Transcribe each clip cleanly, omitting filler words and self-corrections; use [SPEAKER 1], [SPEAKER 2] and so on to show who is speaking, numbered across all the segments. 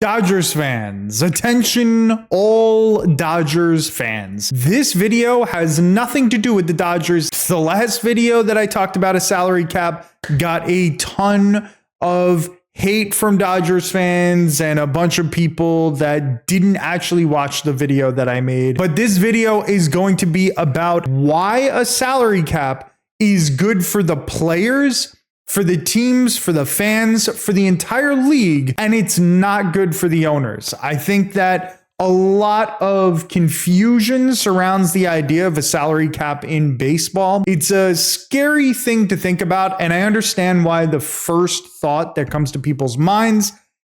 [SPEAKER 1] Dodgers fans, attention all Dodgers fans. This video has nothing to do with the Dodgers. The last video that I talked about a salary cap got a ton of hate from Dodgers fans and a bunch of people that didn't actually watch the video that I made. But this video is going to be about why a salary cap is good for the players, for the teams, for the fans, for the entire league, and it's not good for the owners. I think that a lot of confusion surrounds the idea of a salary cap in baseball. It's a scary thing to think about, and I understand why the first thought that comes to people's minds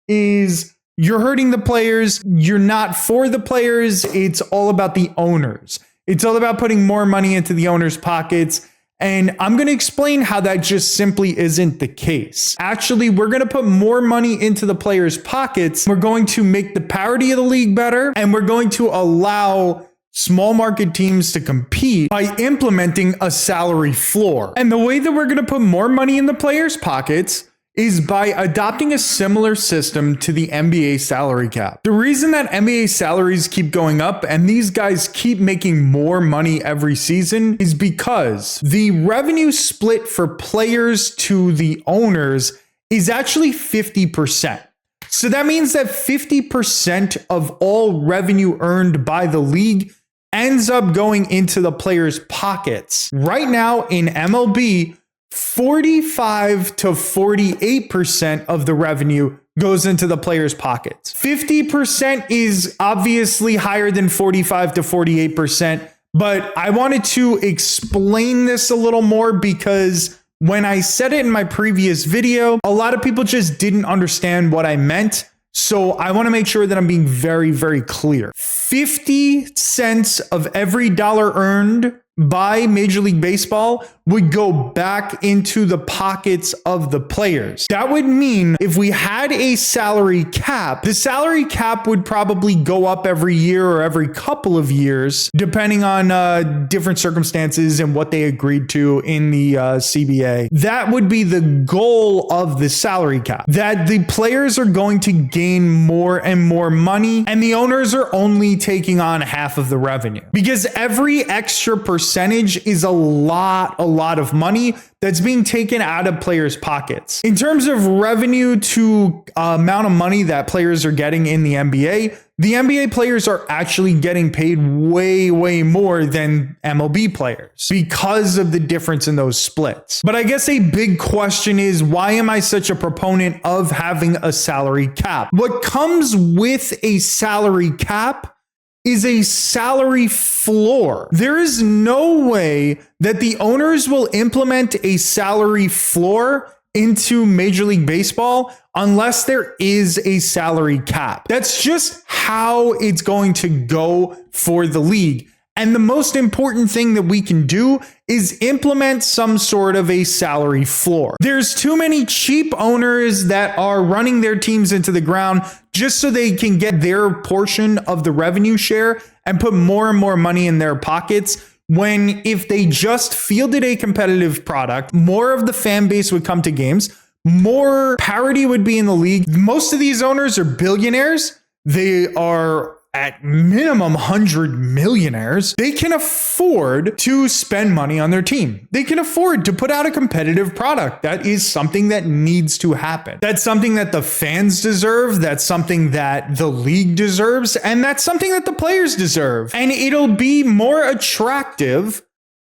[SPEAKER 1] is you're hurting the players, you're not for the players, it's all about the owners. It's all about putting more money into the owners' pockets. And I'm going to explain how that just simply isn't the case. Actually, we're going to put more money into the players' pockets. We're going to make the parity of the league better, and we're going to allow small market teams to compete by implementing a salary floor. And the way that we're going to put more money in the players' pockets is by adopting a similar system to the NBA salary cap. The reason that NBA salaries keep going up and these guys keep making more money every season is because the revenue split for players to the owners is actually 50%. So that means that 50% of all revenue earned by the league ends up going into the players' pockets. Right now in MLB, 45 to 48% of the revenue goes into the players' pockets. 50% is obviously higher than 45 to 48%, but I wanted to explain this a little more because when I said it in my previous video, a lot of people just didn't understand what I meant. So I want to make sure that I'm being very, very clear. 50 cents of every dollar earned by Major League Baseball would go back into the pockets of the players. That would mean if we had a salary cap, the salary cap would probably go up every year or every couple of years, depending on different circumstances and what they agreed to in the CBA. That would be the goal of the salary cap, that the players are going to gain more and more money, and the owners are only taking on half of the revenue. Because every extra percentage is a lot of money that's being taken out of players' pockets. In terms of revenue to amount of money that players are getting in the NBA players are actually getting paid way more than MLB players because of the difference in those splits. But I guess a big question is, why am I such a proponent of having a salary cap? What comes with a salary cap is a salary floor. There is no way that the owners will implement a salary floor into Major League Baseball unless there is a salary cap. That's just how it's going to go for the league. And the most important thing that we can do is implement some sort of a salary floor. There's too many cheap owners that are running their teams into the ground just so they can get their portion of the revenue share and put more and more money in their pockets, when if they just fielded a competitive product, more of the fan base would come to games, more parity would be in the league. Most of these owners are billionaires. They are at minimum 100 millionaires. They can afford to spend money on their team. They can afford to put out a competitive product. That is something that needs to happen. That's something that the fans deserve. That's something that the league deserves. And that's something that the players deserve. And it'll be more attractive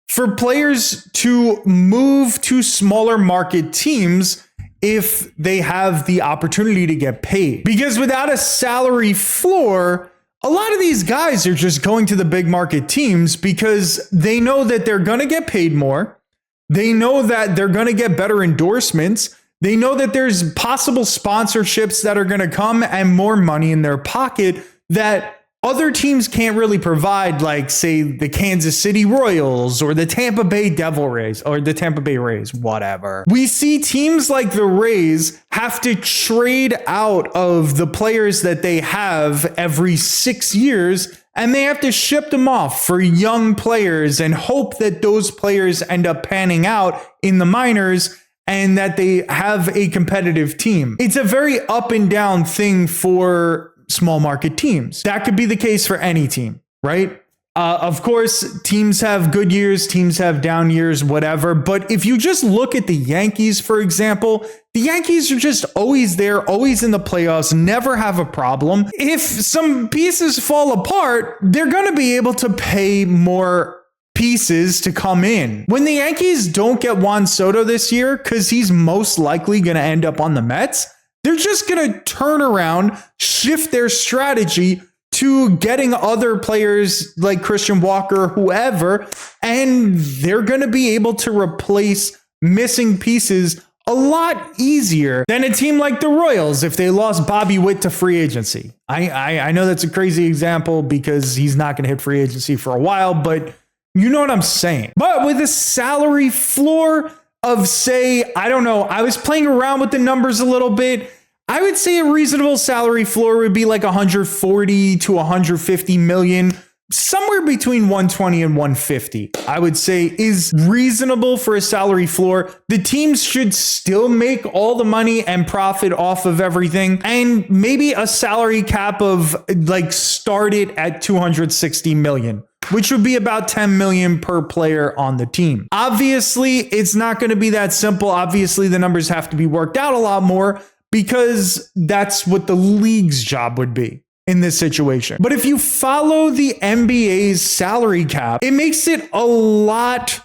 [SPEAKER 1] for players to move to smaller market teams if they have the opportunity to get paid. Because without a salary floor, a lot of these guys are just going to the big market teams because they know that they're going to get paid more. They know that they're going to get better endorsements. They know that there's possible sponsorships that are going to come and more money in their pocket that other teams can't really provide, like, say, the Kansas City Royals or the Tampa Bay Devil Rays or the Tampa Bay Rays, whatever. We see teams like the Rays have to trade out of the players that they have every 6 years, and they have to ship them off for young players and hope that those players end up panning out in the minors and that they have a competitive team. It's a very up and down thing for small market teams. That could be the case for any team, right? Of course, teams have good years, teams have down years, whatever. But if you just look at the Yankees, for example, the Yankees are just always there, always in the playoffs, never have a problem. If some pieces fall apart, they're going to be able to pay more pieces to come in. When the Yankees don't get Juan Soto this year, because he's most likely going to end up on the Mets, they're just going to turn around, shift their strategy to getting other players like Christian Walker, whoever, and they're going to be able to replace missing pieces a lot easier than a team like the Royals if they lost Bobby Witt to free agency. I know that's a crazy example because he's not going to hit free agency for a while, but you know what I'm saying. But with a salary floor of, say, I don't know, I was playing around with the numbers a little bit. I would say a reasonable salary floor would be like 140 to 150 million, somewhere between 120 and 150, I would say is reasonable for a salary floor. The teams should still make all the money and profit off of everything. And maybe a salary cap of like start it at 260 million. Which would be about 10 million per player on the team. Obviously, it's not going to be that simple. Obviously, the numbers have to be worked out a lot more, because that's what the league's job would be in this situation. But if you follow the NBA's salary cap, it makes it a lot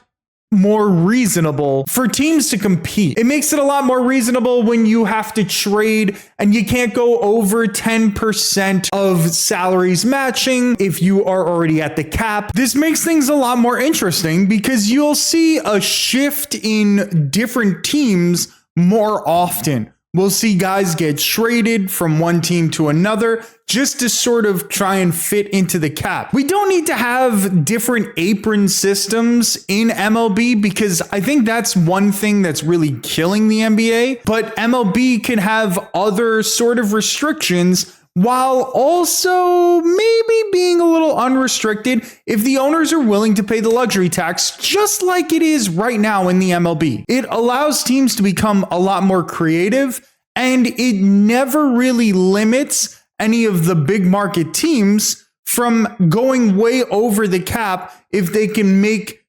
[SPEAKER 1] more reasonable for teams to compete. It makes it a lot more reasonable when you have to trade and you can't go over 10% of salaries matching if you are already at the cap. This makes things a lot more interesting because you'll see a shift in different teams more often. We'll see guys get traded from one team to another just to sort of try and fit into the cap. We don't need to have different apron systems in MLB because I think that's one thing that's really killing the NBA. But MLB can have other sort of restrictions while also maybe being a little unrestricted if the owners are willing to pay the luxury tax, just like it is right now in the MLB. It allows teams to become a lot more creative, and it never really limits any of the big market teams from going way over the cap if they can make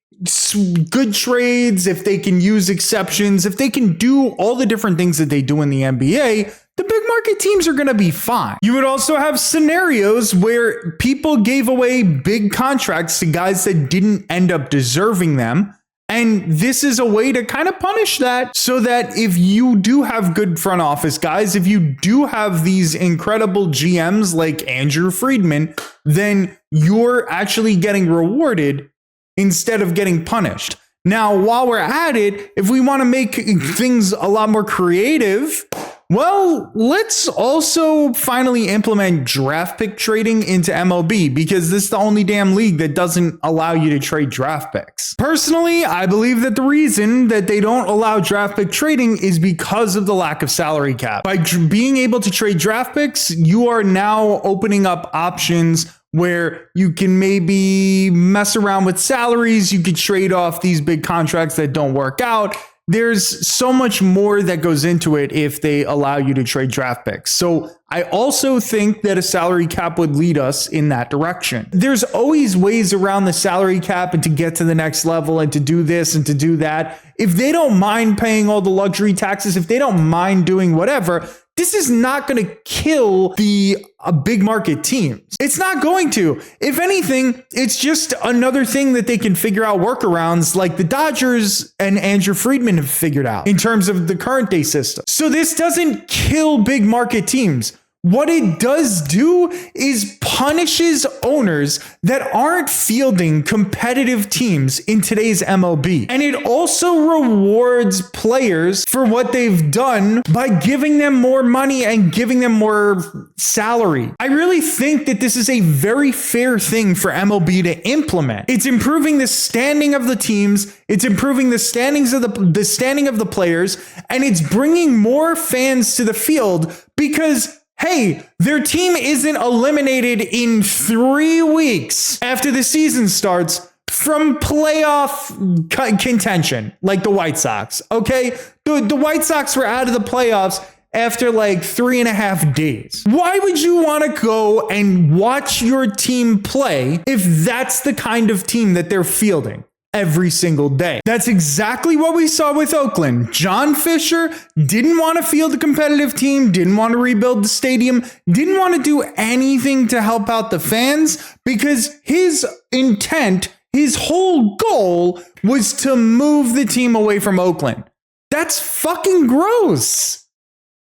[SPEAKER 1] good trades, if they can use exceptions, if they can do all the different things that they do in the NBA. The big market teams are going to be fine. You would also have scenarios where people gave away big contracts to guys that didn't end up deserving them. And this is a way to kind of punish that so that if you do have good front office guys, if you do have these incredible GMs like Andrew Friedman, then you're actually getting rewarded instead of getting punished. Now, while we're at it, if we want to make things a lot more creative, well, let's also finally implement draft pick trading into MLB because this is the only damn league that doesn't allow you to trade draft picks. Personally, I believe that the reason that they don't allow draft pick trading is because of the lack of salary cap. By being able to trade draft picks, you are now opening up options where you can maybe mess around with salaries. You could trade off these big contracts that don't work out. There's so much more that goes into it if they allow you to trade draft picks. So I also think that a salary cap would lead us in that direction. There's always ways around the salary cap and to get to the next level and to do this and to do that. If they don't mind paying all the luxury taxes, if they don't mind doing whatever, this is not going to kill the big market teams. It's not going to. If anything, it's just another thing that they can figure out workarounds like the Dodgers and Andrew Friedman have figured out in terms of the current day system. So this doesn't kill big market teams. What it does do is punishes owners that aren't fielding competitive teams in today's MLB. And it also rewards players for what they've done by giving them more money and giving them more salary. I really think that this is a very fair thing for MLB to implement. It's improving the standing of the teams, it's improving the standings of the standing of the players, and it's bringing more fans to the field because hey, their team isn't eliminated in 3 weeks after the season starts from playoff contention, like the White Sox. Okay, the White Sox were out of the playoffs after like 3.5 days. Why would you want to go and watch your team play if that's the kind of team that they're fielding every single day? That's exactly what we saw with Oakland. John Fisher didn't want to field a competitive team, didn't want to rebuild the stadium, didn't want to do anything to help out the fans because his intent, his whole goal was to move the team away from Oakland. That's fucking gross.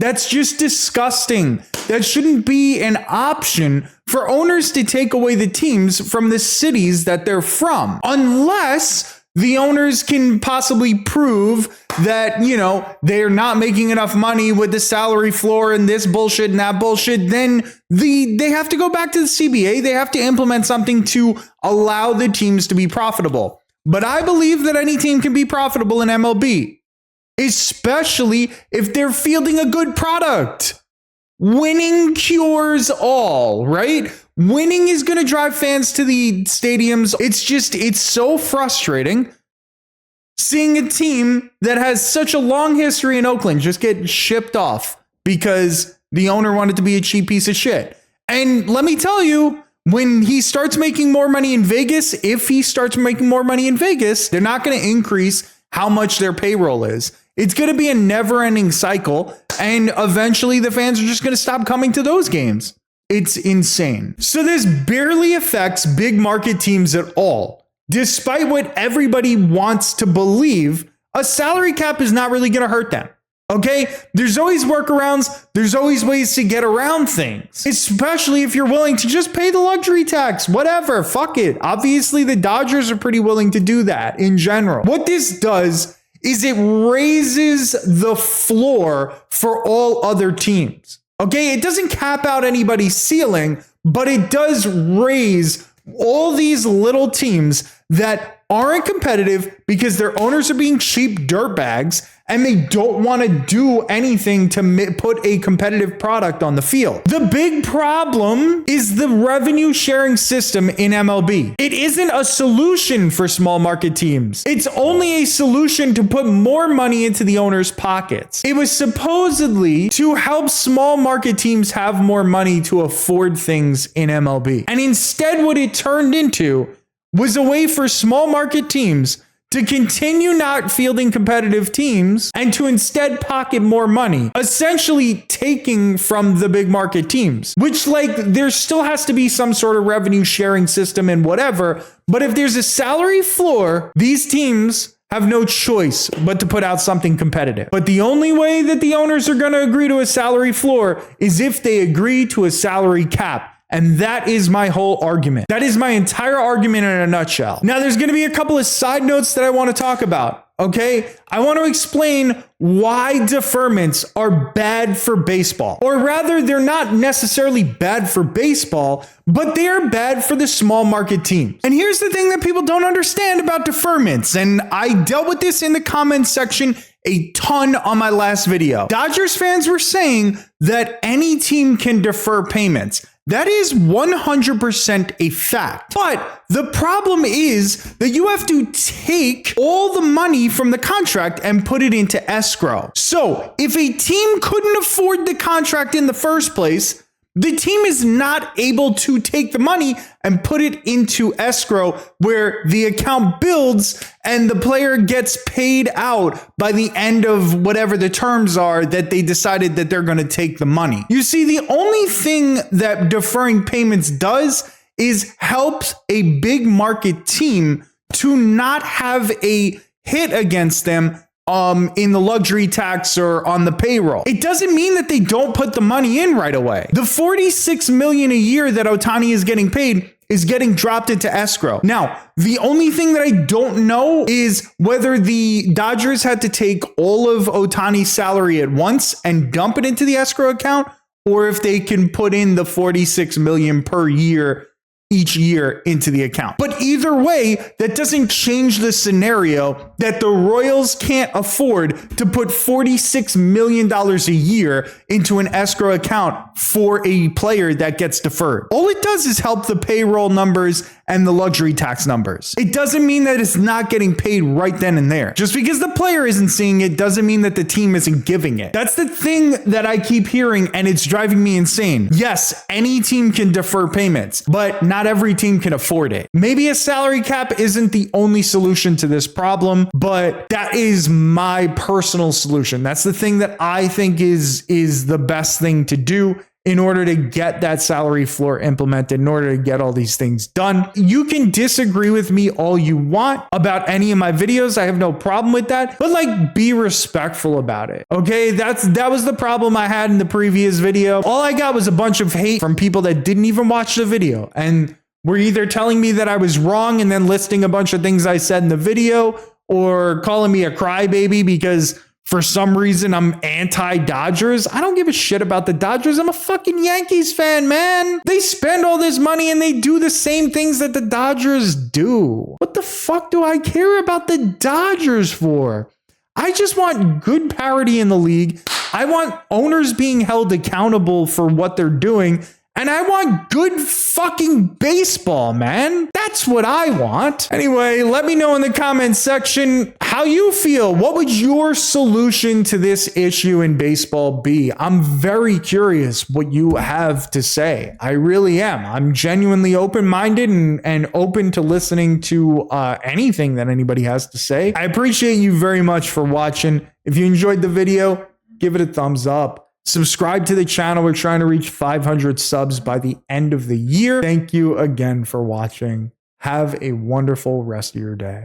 [SPEAKER 1] That's just disgusting. That shouldn't be an option for owners to take away the teams from the cities that they're from, unless the owners can possibly prove that, you know, they're not making enough money with the salary floor and this bullshit and that bullshit. Then they have to go back to the CBA. They have to implement something to allow the teams to be profitable. But I believe that any team can be profitable in MLB, especially if they're fielding a good product. Winning cures all, right? Winning is going to drive fans to the stadiums. It's so frustrating seeing a team that has such a long history in Oakland just get shipped off because the owner wanted to be a cheap piece of shit. And let me tell you, when he starts making more money in Vegas, if he starts making more money in Vegas, they're not going to increase how much their payroll is. It's going to be a never-ending cycle, and eventually the fans are just going to stop coming to those games. It's insane. So this barely affects big market teams at all. Despite what everybody wants to believe, a salary cap is not really going to hurt them. Okay? There's always workarounds. There's always ways to get around things, especially if you're willing to just pay the luxury tax, whatever, fuck it. Obviously, the Dodgers are pretty willing to do that in general. What this does is it raises the floor for all other teams. Okay, it doesn't cap out anybody's ceiling, but it does raise all these little teams that aren't competitive because their owners are being cheap dirtbags and they don't want to do anything to put a competitive product on the field. The big problem is the revenue sharing system in MLB. It isn't a solution for small market teams. It's only a solution to put more money into the owners' pockets. It was supposedly to help small market teams have more money to afford things in MLB. And instead, what it turned into was a way for small market teams to continue not fielding competitive teams and to instead pocket more money, essentially taking from the big market teams, which, like, there still has to be some sort of revenue sharing system and whatever. But if there's a salary floor, these teams have no choice but to put out something competitive. But the only way that the owners are going to agree to a salary floor is if they agree to a salary cap. And that is my whole argument. That is my entire argument in a nutshell. Now, there's going to be a couple of side notes that I want to talk about. Okay, I want to explain why deferments are bad for baseball. Or rather, they're not necessarily bad for baseball, but they are bad for the small market teams. And here's the thing that people don't understand about deferments. And I dealt with this in the comments section a ton on my last video. Dodgers fans were saying that any team can defer payments. That is 100% a fact. But the problem is that you have to take all the money from the contract and put it into escrow. So if a team couldn't afford the contract in the first place, the team is not able to take the money and put it into escrow where the account builds and the player gets paid out by the end of whatever the terms are that they decided that they're going to take the money. You see, the only thing that deferring payments does is helps a big market team to not have a hit against them in the luxury tax or on the payroll. It doesn't mean that they don't put the money in right away. The $46 million a year that Ohtani is getting paid is getting dropped into escrow. Now, the only thing that I don't know is whether the Dodgers had to take all of Ohtani's salary at once and dump it into the escrow account, or if they can put in the $46 million per year each year into the account. But either way, that doesn't change the scenario that the Royals can't afford to put $46 million a year into an escrow account for a player that gets deferred. All it does is help the payroll numbers and the luxury tax numbers. It doesn't mean that it's not getting paid right then and there. Just because the player isn't seeing it doesn't mean that the team isn't giving it. That's the thing that I keep hearing, and it's driving me insane. Yes, any team can defer payments, but not every team can afford it. Maybe a salary cap isn't the only solution to this problem, but that is my personal solution. That's the thing that I think is the best thing to do in order to get that salary floor implemented, in order to get all these things done. You can disagree with me all you want about any of my videos. I have no problem with that, but like, be respectful about it. Okay, that was the problem I had in the previous video. All I got was a bunch of hate from people that didn't even watch the video and were either telling me that I was wrong and then listing a bunch of things I said in the video, or calling me a crybaby because for some reason I'm anti-Dodgers. I don't give a shit about the Dodgers. I'm a fucking Yankees fan, man. They spend all this money and they do the same things that the Dodgers do. What the fuck do I care about the Dodgers for? I just want good parity in the league. I want owners being held accountable for what they're doing. And I want good fucking baseball, man. That's what I want. Anyway, let me know in the comments section how you feel. What would your solution to this issue in baseball be? I'm very curious what you have to say. I really am. I'm genuinely open-minded and open to listening to anything that anybody has to say. I appreciate you very much for watching. If you enjoyed the video, give it a thumbs up. Subscribe to the channel. We're trying to reach 500 subs by the end of the year. Thank you again for watching. Have a wonderful rest of your day.